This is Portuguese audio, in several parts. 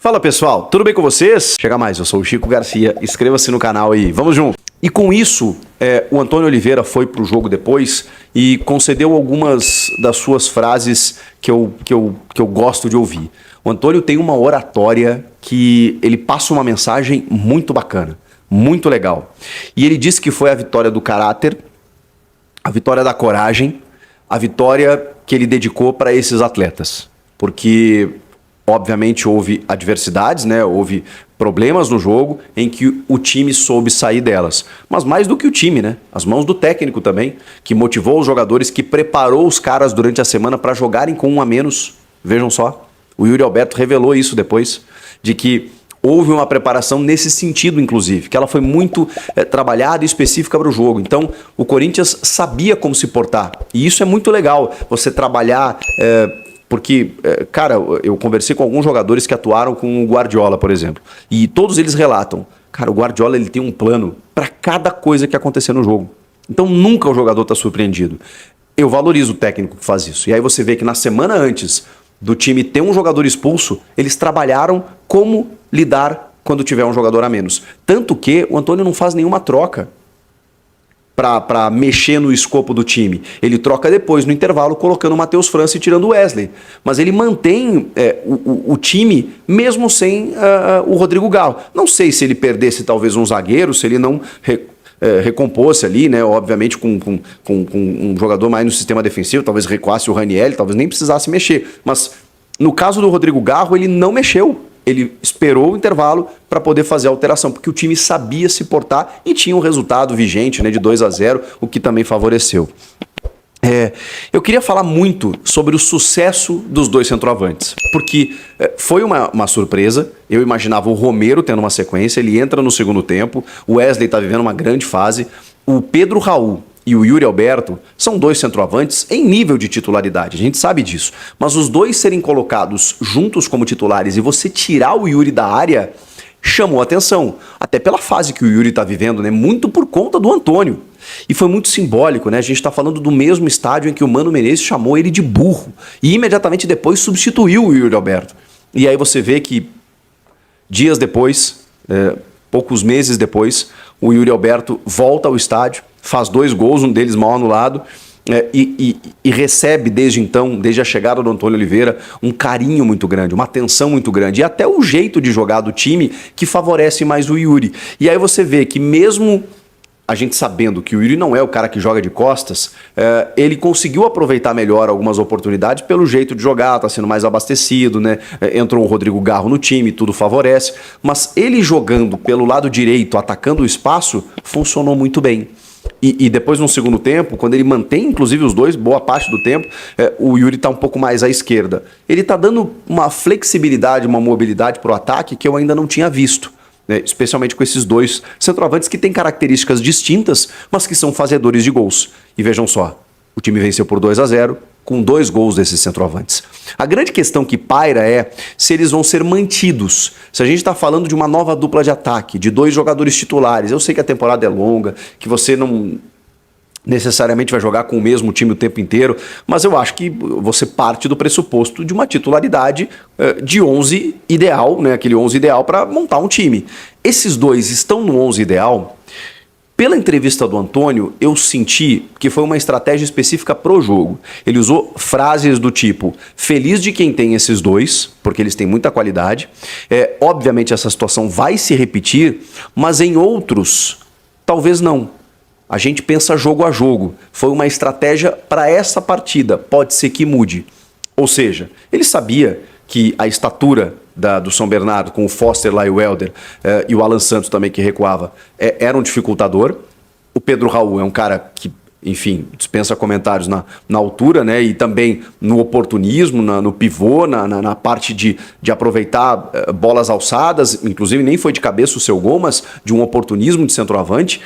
Fala pessoal, tudo bem com vocês? Chega mais, eu sou o Chico Garcia, inscreva-se no canal aí, vamos junto! E com isso, o Antônio Oliveira foi pro jogo depois e concedeu algumas das suas frases que eu gosto de ouvir. O Antônio tem uma oratória que ele passa uma mensagem muito bacana, muito legal. E ele disse que foi a vitória do caráter, a vitória da coragem, a vitória que ele dedicou para esses atletas. Porque, obviamente, houve adversidades, né? Houve problemas no jogo em que o time soube sair delas. Mas mais do que o time, né? As mãos do técnico também, que motivou os jogadores, que preparou os caras durante a semana para jogarem com um a menos. Vejam só, o Yuri Alberto revelou isso depois, de que houve uma preparação nesse sentido, inclusive, que ela foi muito trabalhada e específica para o jogo. Então, o Corinthians sabia como se portar. E isso é muito legal, você trabalhar... Porque, cara, eu conversei com alguns jogadores que atuaram com o Guardiola, por exemplo. E todos eles relatam, cara, o Guardiola ele tem um plano para cada coisa que acontecer no jogo. Então nunca o jogador está surpreendido. Eu valorizo o técnico que faz isso. E aí você vê que na semana antes do time ter um jogador expulso, eles trabalharam como lidar quando tiver um jogador a menos. Tanto que o Antônio não faz nenhuma troca para mexer no escopo do time. Ele troca depois, no intervalo, colocando o Matheus França e tirando o Wesley. Mas ele mantém o time mesmo sem o Rodrigo Garro. Não sei se ele perdesse talvez um zagueiro, se ele não recompôsse ali, né? Obviamente com um jogador mais no sistema defensivo, talvez recuasse o Raniel, talvez nem precisasse mexer. Mas no caso do Rodrigo Garro, ele não mexeu. Ele esperou o intervalo para poder fazer a alteração, porque o time sabia se portar e tinha um resultado vigente, né, de 2-0, o que também favoreceu. Eu queria falar muito sobre o sucesso dos dois centroavantes, porque foi uma surpresa. Eu imaginava o Romero tendo uma sequência, ele entra no segundo tempo, o Wesley está vivendo uma grande fase, o Pedro Raul e o Yuri Alberto são dois centroavantes em nível de titularidade, a gente sabe disso. Mas os dois serem colocados juntos como titulares e você tirar o Yuri da área chamou atenção. Até pela fase que o Yuri está vivendo, né? Muito por conta do Antônio. E foi muito simbólico, né? A gente está falando do mesmo estádio em que o Mano Menezes chamou ele de burro. E imediatamente depois substituiu o Yuri Alberto. E aí você vê que dias depois, poucos meses depois, o Yuri Alberto volta ao estádio, faz 2 gols, um deles mal anulado, e recebe desde então, desde a chegada do Antônio Oliveira, um carinho muito grande, uma atenção muito grande, e até o jeito de jogar do time que favorece mais o Yuri. E aí você vê que mesmo a gente sabendo que o Yuri não é o cara que joga de costas, ele conseguiu aproveitar melhor algumas oportunidades pelo jeito de jogar, tá sendo mais abastecido, né? Entrou o Rodrigo Garro no time, tudo favorece, mas ele jogando pelo lado direito, atacando o espaço, funcionou muito bem. E depois no segundo tempo, quando ele mantém inclusive os dois, boa parte do tempo, o Yuri está um pouco mais à esquerda. Ele está dando uma flexibilidade, uma mobilidade para o ataque que eu ainda não tinha visto. Especialmente com esses dois centroavantes que têm características distintas, mas que são fazedores de gols. E vejam só, o time venceu por 2-0, com 2 gols desses centroavantes. A grande questão que paira é se eles vão ser mantidos. Se a gente está falando de uma nova dupla de ataque, de 2 jogadores titulares, eu sei que a temporada é longa, que você não necessariamente vai jogar com o mesmo time o tempo inteiro, mas eu acho que você parte do pressuposto de uma titularidade de 11 ideal, né? Aquele 11 ideal para montar um time. Esses dois estão no 11 ideal. Pela entrevista do Antônio, eu senti que foi uma estratégia específica pro jogo. Ele usou frases do tipo, feliz de quem tem esses dois, porque eles têm muita qualidade. Obviamente essa situação vai se repetir, mas em outros, talvez não. A gente pensa jogo a jogo. Foi uma estratégia para essa partida. Pode ser que mude. Ou seja, ele sabia que a estatura do São Bernardo, com o Foster lá e o Helder, e o Alan Santos também que recuava, era um dificultador. O Pedro Raul é um cara que, enfim, dispensa comentários na altura, né? E também no oportunismo, no pivô, na parte de aproveitar bolas alçadas. Inclusive nem foi de cabeça o seu gol, mas de um oportunismo de centroavante.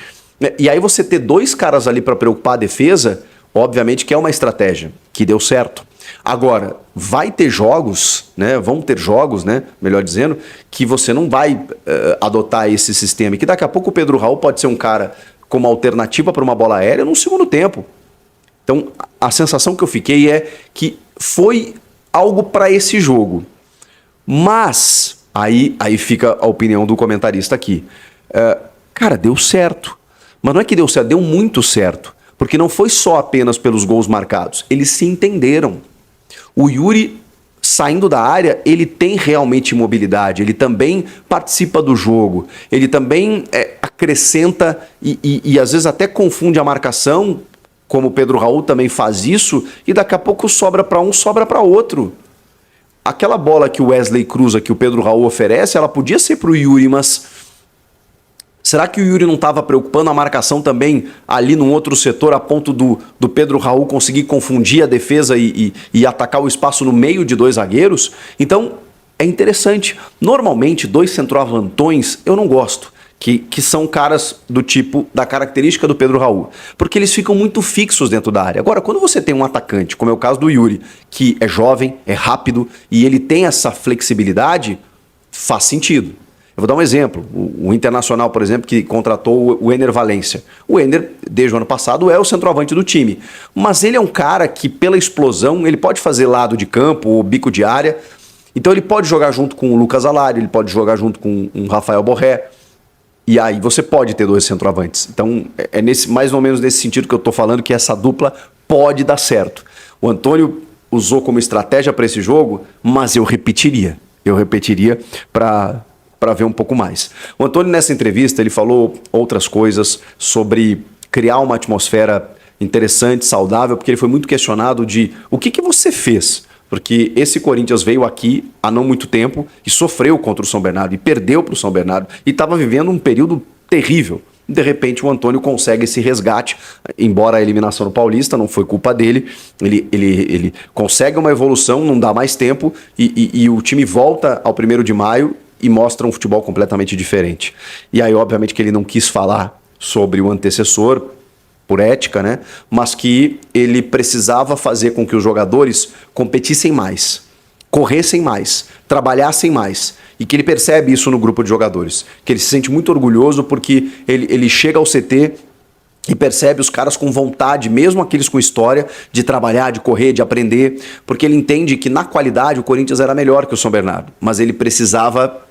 E aí você ter 2 caras ali para preocupar a defesa, obviamente que é uma estratégia que deu certo. Agora, vai ter jogos, né? Vão ter jogos, né? Melhor dizendo, que você não vai adotar esse sistema. E que daqui a pouco o Pedro Raul pode ser um cara como alternativa para uma bola aérea no segundo tempo. Então, a sensação que eu fiquei é que foi algo para esse jogo. Mas Aí fica a opinião do comentarista aqui. Cara, deu certo. Mas não é que deu certo, deu muito certo. Porque não foi só apenas pelos gols marcados. Eles se entenderam. O Yuri, saindo da área, ele tem realmente mobilidade. Ele também participa do jogo. Ele também acrescenta e às vezes até confunde a marcação, como o Pedro Raul também faz isso, e daqui a pouco sobra para um, sobra para outro. Aquela bola que o Wesley cruza, que o Pedro Raul oferece, ela podia ser para o Yuri, mas será que o Yuri não estava preocupando a marcação também ali num outro setor, a ponto do Pedro Raul conseguir confundir a defesa e atacar o espaço no meio de dois zagueiros? Então, é interessante. Normalmente, dois centroavantões eu não gosto, que são caras do tipo, da característica do Pedro Raul, porque eles ficam muito fixos dentro da área. Agora, quando você tem um atacante, como é o caso do Yuri, que é jovem, é rápido e ele tem essa flexibilidade, faz sentido. Eu vou dar um exemplo. O Internacional, por exemplo, que contratou o Ener Valencia. O Ener, desde o ano passado, é o centroavante do time. Mas ele é um cara que, pela explosão, ele pode fazer lado de campo ou bico de área. Então ele pode jogar junto com o Lucas Alari, ele pode jogar junto com o Rafael Borré. E aí você pode ter dois centroavantes. Então é mais ou menos nesse sentido que eu estou falando, que essa dupla pode dar certo. O Antônio usou como estratégia para esse jogo, mas eu repetiria. Eu repetiria para ver um pouco mais. O Antônio, nessa entrevista, ele falou outras coisas sobre criar uma atmosfera interessante, saudável, porque ele foi muito questionado de o que você fez? Porque esse Corinthians veio aqui há não muito tempo e sofreu contra o São Bernardo e perdeu para o São Bernardo e estava vivendo um período terrível. De repente o Antônio consegue esse resgate, embora a eliminação no Paulista não foi culpa dele, ele consegue uma evolução, não dá mais tempo e o time volta ao 1º de maio e mostra um futebol completamente diferente. E aí, obviamente, que ele não quis falar sobre o antecessor, por ética, né? Mas que ele precisava fazer com que os jogadores competissem mais, corressem mais, trabalhassem mais. E que ele percebe isso no grupo de jogadores. Que ele se sente muito orgulhoso porque ele chega ao CT e percebe os caras com vontade, mesmo aqueles com história, de trabalhar, de correr, de aprender. Porque ele entende que na qualidade o Corinthians era melhor que o São Bernardo. Mas ele precisava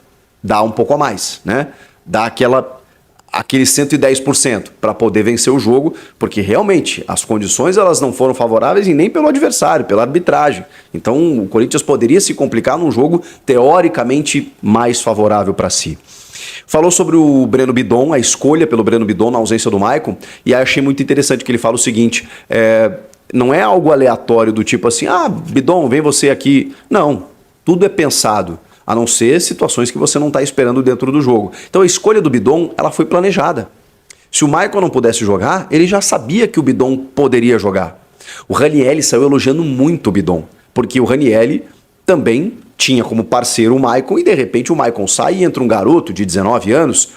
dar um pouco a mais, né? Dar aquele 110% para poder vencer o jogo, porque realmente as condições elas não foram favoráveis e nem pelo adversário, pela arbitragem. Então o Corinthians poderia se complicar num jogo teoricamente mais favorável para si. Falou sobre o Breno Bidon, a escolha pelo Breno Bidon na ausência do Maicon, e aí achei muito interessante que ele fala o seguinte, não é algo aleatório do tipo assim, Bidon, vem você aqui. Não, tudo é pensado. A não ser situações que você não está esperando dentro do jogo. Então a escolha do Bidon, ela foi planejada. Se o Maicon não pudesse jogar, ele já sabia que o Bidon poderia jogar. O Ranieri saiu elogiando muito o Bidon, porque o Ranieri também tinha como parceiro o Maicon, e de repente o Maicon sai e entra um garoto de 19 anos,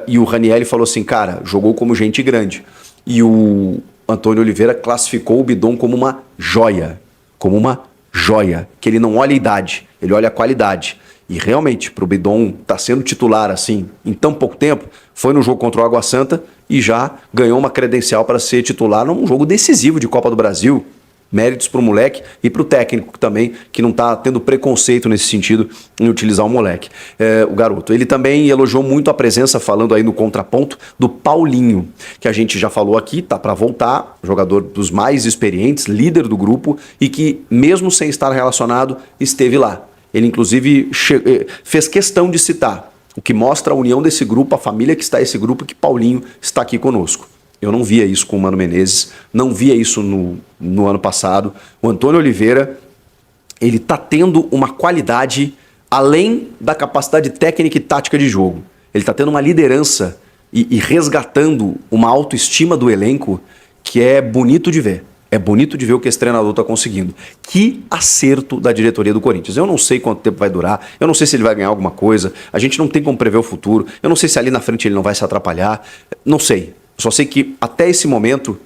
e o Ranieri falou assim, cara, jogou como gente grande. E o Antônio Oliveira classificou o Bidon como uma joia, que ele não olha a idade, ele olha a qualidade. E realmente, para o Bidon estar sendo titular assim, em tão pouco tempo, foi no jogo contra o Água Santa e já ganhou uma credencial para ser titular num jogo decisivo de Copa do Brasil. Méritos para o moleque e para o técnico também, que não está tendo preconceito nesse sentido em utilizar o moleque, o garoto. Ele também elogiou muito a presença, falando aí no contraponto, do Paulinho, que a gente já falou aqui, tá para voltar, jogador dos mais experientes, líder do grupo e que, mesmo sem estar relacionado, esteve lá. Ele, inclusive, fez questão de citar, o que mostra a união desse grupo, a família que está esse grupo, que Paulinho está aqui conosco. Eu não via isso com o Mano Menezes, não via isso no ano passado. O Antônio Oliveira, ele está tendo uma qualidade além da capacidade técnica e tática de jogo. Ele está tendo uma liderança e resgatando uma autoestima do elenco que é bonito de ver. É bonito de ver o que esse treinador está conseguindo. Que acerto da diretoria do Corinthians. Eu não sei quanto tempo vai durar, eu não sei se ele vai ganhar alguma coisa, a gente não tem como prever o futuro, eu não sei se ali na frente ele não vai se atrapalhar, não sei. Só sei que até esse momento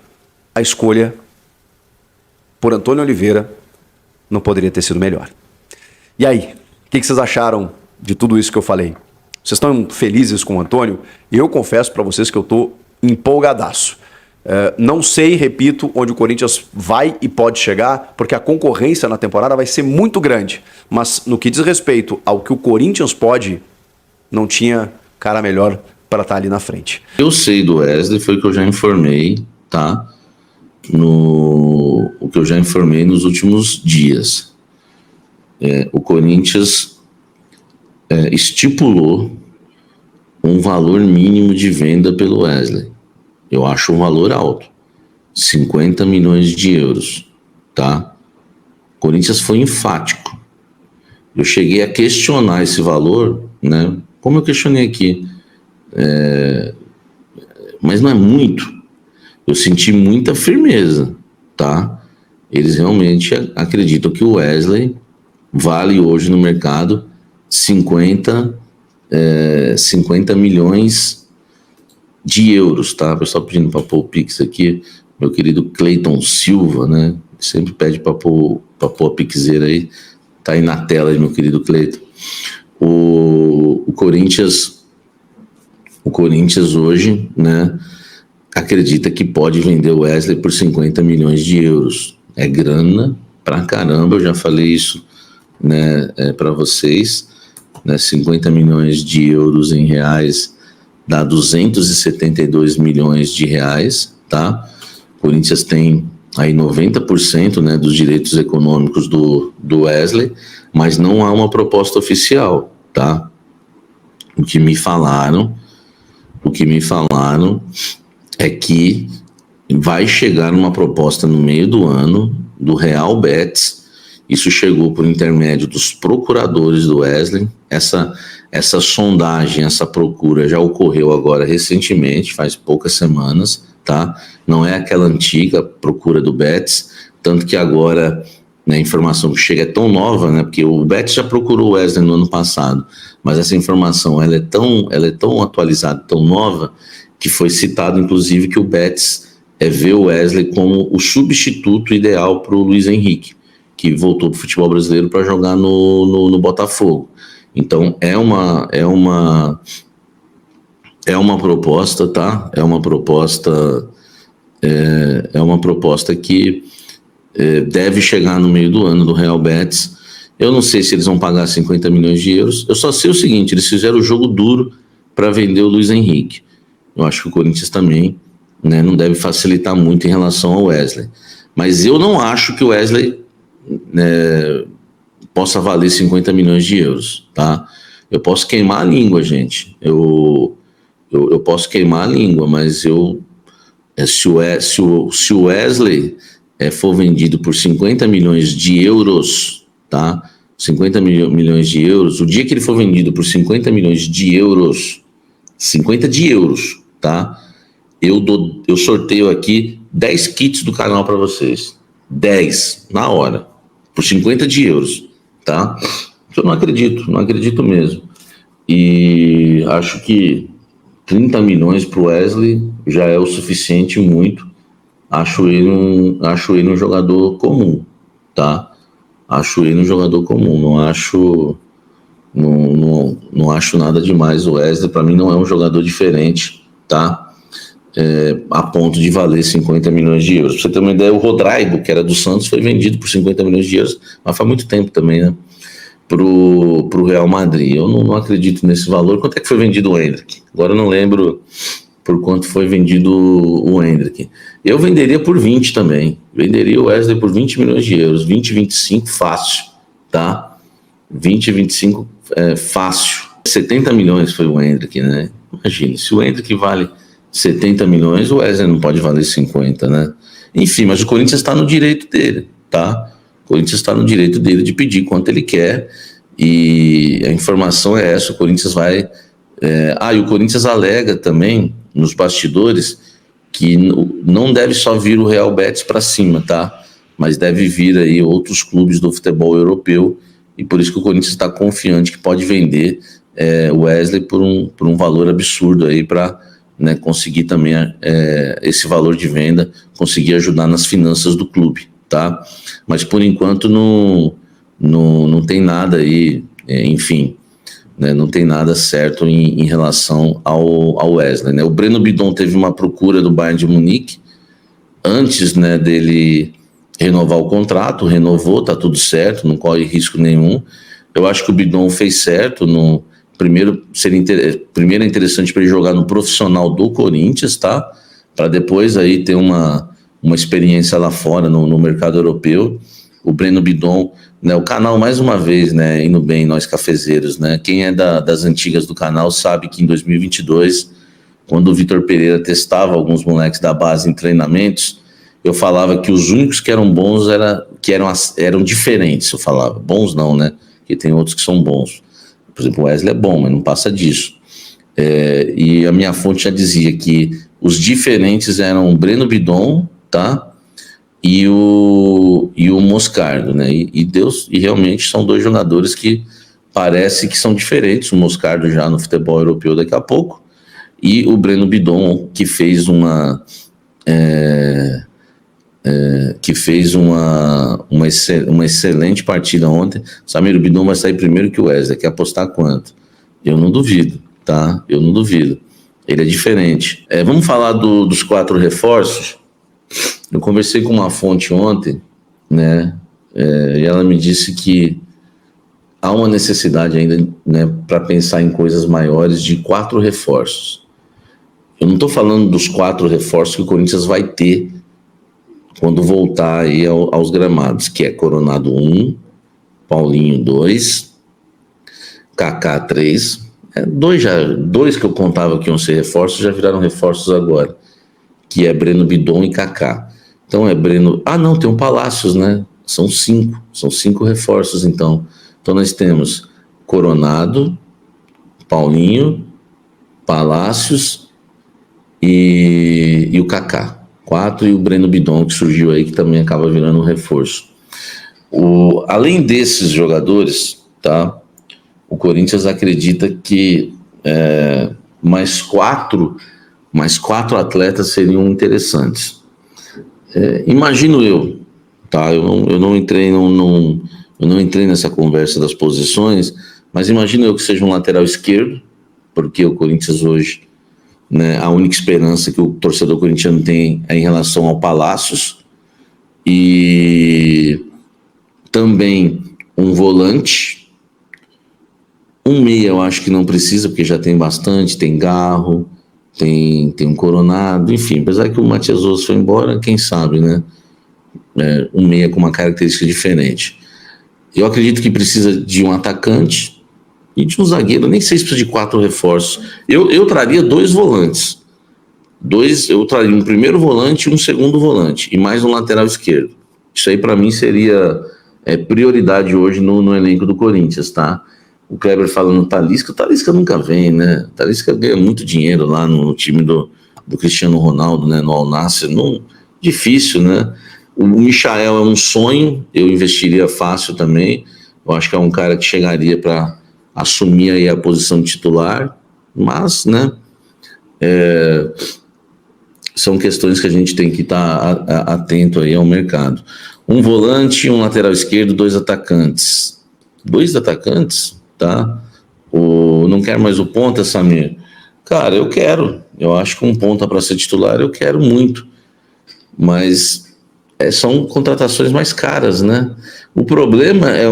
a escolha por Antônio Oliveira não poderia ter sido melhor. E aí, o que vocês acharam de tudo isso que eu falei? Vocês estão felizes com o Antônio? Eu confesso para vocês que eu estou empolgadaço. Não sei, repito, onde o Corinthians vai e pode chegar, porque a concorrência na temporada vai ser muito grande. Mas no que diz respeito ao que o Corinthians pode, não tinha cara melhor para estar ali na frente. Eu sei do Wesley, foi o que eu já informei, tá? O que eu já informei nos últimos dias. O Corinthians estipulou um valor mínimo de venda pelo Wesley. Eu acho um valor alto. 50 milhões de euros, tá? O Corinthians foi enfático. Eu cheguei a questionar esse valor, né? Como eu questionei aqui. Mas não é muito. Eu senti muita firmeza, tá? Eles realmente acreditam que o Wesley vale hoje no mercado 50 milhões de euros, tá? O pessoal pedindo para pôr o Pix aqui, meu querido Cleiton Silva, né? Sempre pede para pôr a Pixeira aí, tá aí na tela aí, meu querido Cleiton. O Corinthians hoje, né, acredita que pode vender o Wesley por 50 milhões de euros. É grana pra caramba, eu já falei isso, né, para vocês, né, 50 milhões de euros em reais dá 272 milhões de reais, tá? O Corinthians tem aí 90%, né, dos direitos econômicos do Wesley, mas não há uma proposta oficial, tá? O que me falaram é que vai chegar uma proposta no meio do ano do Real Betis. Isso chegou por intermédio dos procuradores do Wesley. Essa sondagem, essa procura já ocorreu agora recentemente, faz poucas semanas, tá? Não é aquela antiga procura do Betis, tanto que agora, né, a informação que chega é tão nova, né? Porque o Betis já procurou o Wesley no ano passado, mas essa informação ela é tão atualizada, tão nova, que foi citado inclusive que o Betis vê o Wesley como o substituto ideal para o Luiz Henrique, que voltou para o futebol brasileiro para jogar no Botafogo. Então é uma proposta, tá? É uma proposta que deve chegar no meio do ano do Real Betis. Eu não sei se eles vão pagar 50 milhões de euros. Eu só sei o seguinte: eles fizeram o jogo duro para vender o Luiz Henrique. Eu acho que o Corinthians também, né, não deve facilitar muito em relação ao Wesley. Mas eu não acho que o Wesley, né, possa valer 50 milhões de euros, tá? Eu posso queimar a língua, gente. Eu posso queimar a língua, mas se o Wesley for vendido por 50 milhões de euros, tá? 50 milhões de euros, o dia que ele for vendido por 50 milhões de euros, 50 de euros, tá? Eu sorteio aqui 10 kits do canal para vocês. 10, na hora, por 50 de euros, tá? Eu não acredito mesmo. E acho que 30 milhões para o Wesley já é o suficiente, muito. Acho ele um jogador comum, tá? Acho ele um jogador comum, não acho nada demais. O Wesley, para mim, não é um jogador diferente, tá? A ponto de valer 50 milhões de euros. Pra você ter uma ideia, o Rodrigo, que era do Santos, foi vendido por 50 milhões de euros, mas faz muito tempo também, né? Pro Real Madrid. Eu não acredito nesse valor. Quanto é que foi vendido o Endrick? Agora eu não lembro por quanto foi vendido o Endrick. Eu venderia por 20 também. Venderia o Wesley por 20 milhões de euros. 20, 25, fácil, tá? 20, 25, fácil. 70 milhões foi o Endrick, né? Imagine, se o Endrick vale 70 milhões, o Wesley não pode valer 50, né? Enfim, mas o Corinthians está no direito dele, tá? O Corinthians está no direito dele de pedir quanto ele quer, e a informação é essa: o Corinthians vai... e o Corinthians alega também, nos bastidores, que não deve só vir o Real Betis para cima, tá? Mas deve vir aí outros clubes do futebol europeu, e por isso que o Corinthians está confiante que pode vender o Wesley por um valor absurdo aí para, né, conseguir também esse valor de venda, conseguir ajudar nas finanças do clube, tá? Mas por enquanto não tem nada aí, enfim, né, não tem nada certo em relação ao Wesley, né? O Breno Bidon teve uma procura do Bayern de Munique, antes, né, dele renovar o contrato, renovou, tá tudo certo, não corre risco nenhum. Eu acho que o Bidon fez certo. Primeiro é interessante para ele jogar no profissional do Corinthians, tá? Para depois aí ter uma experiência lá fora no mercado europeu. O Breno Bidon, né, o canal mais uma vez, né, indo bem, nós cafezeiros, né? Quem é das antigas do canal sabe que em 2022, quando o Vitor Pereira testava alguns moleques da base em treinamentos, eu falava que os únicos que eram bons eram diferentes. Eu falava, bons não, né? Porque tem outros que são bons. Por exemplo, o Wesley é bom, mas não passa disso. E a minha fonte já dizia que os diferentes eram o Breno Bidon, tá? E o Moscardo, né? E realmente são dois jogadores que parece que são diferentes. O Moscardo já no futebol europeu daqui a pouco, e o Breno Bidon, que fez uma excelente partida ontem. Samir, o Bidon vai sair primeiro que o Wesley. Quer apostar quanto? Eu não duvido, tá? Eu não duvido. Ele é diferente. Vamos falar dos 4 reforços? Eu conversei com uma fonte ontem, né? E ela me disse que há uma necessidade ainda, né, para pensar em coisas maiores de 4 reforços. Eu não estou falando dos 4 reforços que o Corinthians vai ter quando voltar aí aos gramados, que é Coronado 1, Paulinho 2, Kaká 3, dois que eu contava que iam ser reforços já viraram reforços agora, que é Breno Bidon e Kaká. Então é Breno... não, tem o Palácios, né? São 5 reforços, então. Então nós temos Coronado, Paulinho, Palácios e o Kaká. 4, e o Breno Bidon, que surgiu aí, que também acaba virando um reforço. Além desses jogadores, tá? O Corinthians acredita que mais quatro atletas seriam interessantes. Imagino eu, tá? Eu não entrei nessa conversa das posições, mas imagino eu que seja um lateral esquerdo, porque o Corinthians hoje, né, a única esperança que o torcedor corintiano tem é em relação ao Palácios, e também um volante, um meia eu acho que não precisa, porque já tem bastante, tem Garro, tem um Coronado, enfim, apesar que o Matias Osso foi embora, quem sabe, né, um meia com uma característica diferente. Eu acredito que precisa de um atacante e de um zagueiro. Nem sei se precisa de 4 reforços. Eu traria 2 volantes. Eu traria um primeiro volante e um segundo volante, e mais um lateral esquerdo. Isso aí para mim seria prioridade hoje no elenco do Corinthians, tá? O Kleber falando Talisca, o Talisca nunca vem, né? O Talisca ganha muito dinheiro lá no time do Cristiano Ronaldo, né? No Al Nassr, difícil, né? O Michael é um sonho, eu investiria fácil também. Eu acho que é um cara que chegaria para assumir aí a posição de titular, mas, né, são questões que a gente tem que estar atento aí ao mercado. Um volante, um lateral esquerdo, 2 atacantes. 2 atacantes, tá? Não quer mais o ponta, Samir? Cara, eu quero. Eu acho que um ponta para ser titular eu quero muito, mas são contratações mais caras, né? O problema é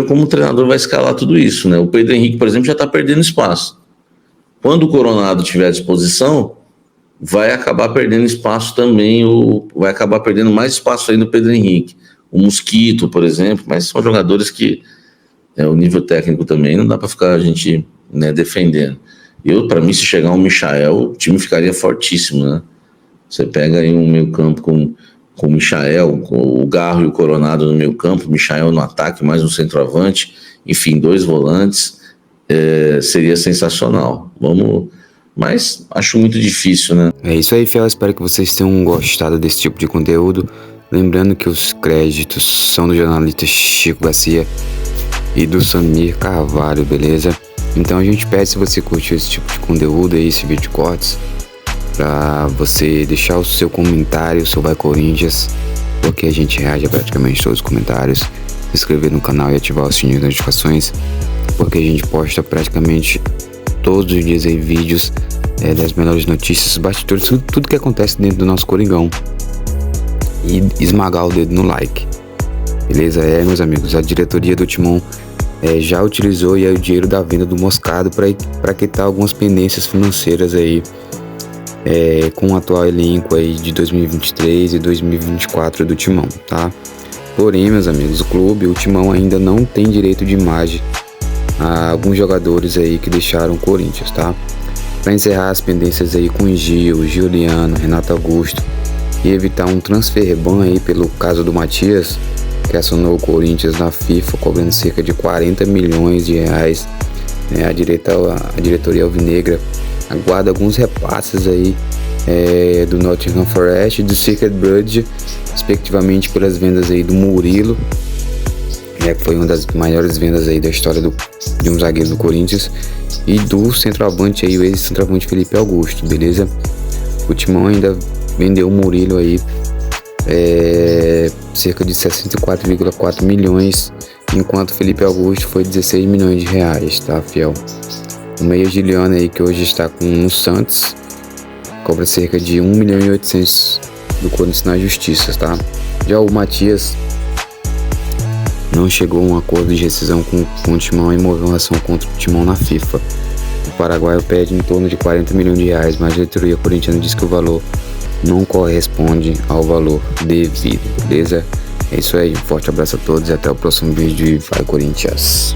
como o treinador vai escalar tudo isso, né? O Pedro Henrique, por exemplo, já está perdendo espaço. Quando o Coronado tiver à disposição, vai acabar perdendo espaço também, vai acabar perdendo mais espaço ainda o Pedro Henrique. O Mosquito, por exemplo, mas são jogadores que o nível técnico também não dá para ficar a gente, né, defendendo. Para mim, se chegar um Michael, o time ficaria fortíssimo, né? Você pega aí um meio campo com o Michael, com o Garro e o Coronado no meio campo, o Michael no ataque, mais um centroavante, enfim, 2 volantes, seria sensacional. Mas acho muito difícil, né? É isso aí, fiel. Espero que vocês tenham gostado desse tipo de conteúdo. Lembrando que os créditos são do jornalista Chico Garcia e do Samir Carvalho, beleza? Então a gente pede, se você curtiu esse tipo de conteúdo aí, esse vídeo de cortes, pra você deixar o seu comentário, seu Vai Corinthians, porque a gente reage a praticamente todos os comentários, se inscrever no canal e ativar o sininho de notificações, porque a gente posta praticamente todos os dias aí vídeos das melhores notícias, bastidores, tudo que acontece dentro do nosso Coringão. e esmagar o dedo no like. Beleza? Meus amigos, a diretoria do Timão já utilizou aí o dinheiro da venda do Moscardo para quitar algumas pendências financeiras aí com o atual elenco aí de 2023 e 2024 do Timão, tá? Porém, meus amigos, o Timão ainda não tem direito de imagem a alguns jogadores aí que deixaram o Corinthians, tá? Para encerrar as pendências aí com Gil, Juliano, Renato Augusto e evitar um transfer ban aí pelo caso do Matias, que acionou o Corinthians na FIFA cobrando cerca de 40 milhões de reais, né? A diretoria alvinegra aguarda alguns repasses aí do Nottingham Forest e do Circuit Bridge, respectivamente pelas vendas aí do Murilo, que foi uma das maiores vendas aí da história de um zagueiro do Corinthians, e do centroavante aí, o ex-centroavante Felipe Augusto, beleza? O Timão ainda vendeu o Murilo aí cerca de 64,4 milhões, enquanto Felipe Augusto foi 16 milhões de reais, tá, fiel? O meia Juliano aí, que hoje está com o Santos, cobra cerca de 1 milhão e 800 do Corinthians na justiça, tá? Já o Matias não chegou a um acordo de rescisão com o Timão e moveu uma ação contra o Timão na FIFA. O paraguaio pede em torno de 40 milhões de reais, mas a diretoria corintiana diz que o valor não corresponde ao valor devido, beleza? É isso aí, um forte abraço a todos e até o próximo vídeo e vai Corinthians!